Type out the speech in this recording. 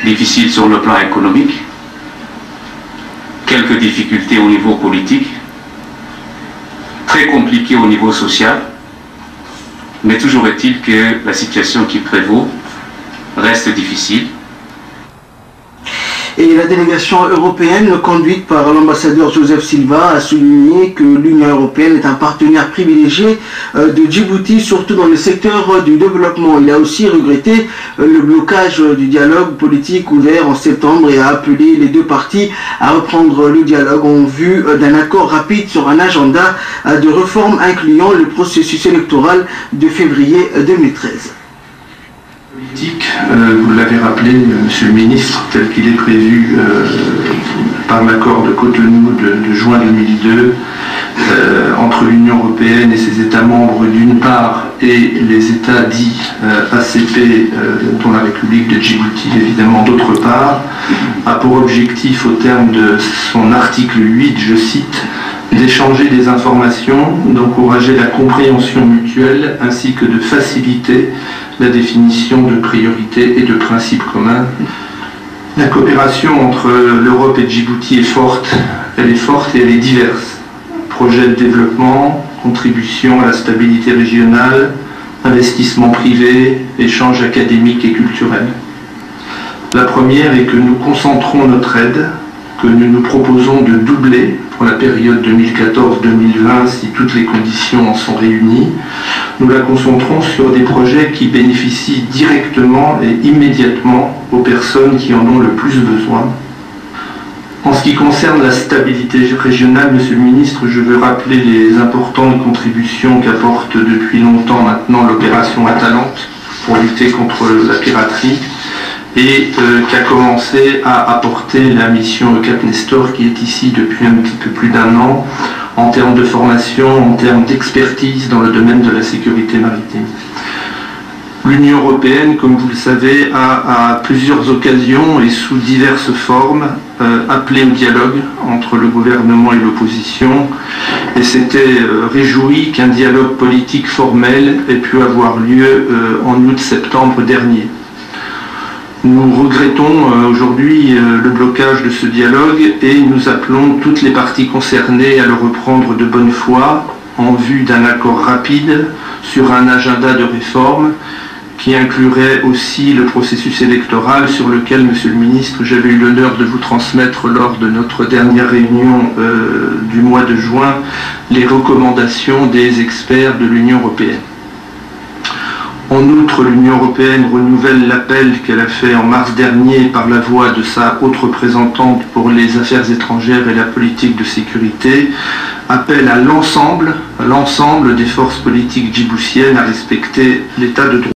Difficile sur le plan économique, quelques difficultés au niveau politique, très compliqué au niveau social, mais toujours est-il que la situation qui prévaut reste difficile. Et la délégation européenne, conduite par l'ambassadeur Joseph Silva, a souligné que l'Union européenne est un partenaire privilégié de Djibouti, surtout dans le secteur du développement. Il a aussi regretté le blocage du dialogue politique ouvert en septembre et a appelé les deux parties à reprendre le dialogue en vue d'un accord rapide sur un agenda de réforme incluant le processus électoral de février 2013. Vous l'avez rappelé, Monsieur le Ministre, tel qu'il est prévu par l'accord de Cotonou de juin 2002 entre l'Union européenne et ses États membres d'une part et les États dits ACP, dont la République de Djibouti évidemment d'autre part, a pour objectif au terme de son article 8, je cite, d'échanger des informations, d'encourager la compréhension mutuelle ainsi que de faciliter la définition de priorités et de principes communs. La coopération entre l'Europe et Djibouti est forte et elle est diverse. Projets de développement, contribution à la stabilité régionale, investissement privé, échanges académiques et culturels. La première est que nous concentrons notre aide, que nous nous proposons de doubler pour la période 2014-2020 si toutes les conditions en sont réunies. Nous la concentrons sur des projets qui bénéficient directement et immédiatement aux personnes qui en ont le plus besoin. En ce qui concerne la stabilité régionale, Monsieur le Ministre, je veux rappeler les importantes contributions qu'apporte depuis longtemps maintenant l'opération Atalante pour lutter contre la piraterie et qu'a commencé à apporter la mission Cap Nestor qui est ici depuis un petit peu plus d'1 an en termes de formation, en termes d'expertise dans le domaine de la sécurité maritime. L'Union européenne, comme vous le savez, a à plusieurs occasions et sous diverses formes appelé au dialogue entre le gouvernement et l'opposition et s'était réjoui qu'un dialogue politique formel ait pu avoir lieu en août-septembre dernier. Nous regrettons aujourd'hui le blocage de ce dialogue et nous appelons toutes les parties concernées à le reprendre de bonne foi en vue d'un accord rapide sur un agenda de réforme qui inclurait aussi le processus électoral sur lequel, Monsieur le Ministre, j'avais eu l'honneur de vous transmettre lors de notre dernière réunion du mois de juin les recommandations des experts de l'Union européenne. En outre, l'Union européenne renouvelle l'appel qu'elle a fait en mars dernier par la voix de sa haute représentante pour les affaires étrangères et la politique de sécurité, appelle à l'ensemble des forces politiques djiboutiennes à respecter l'état de droit.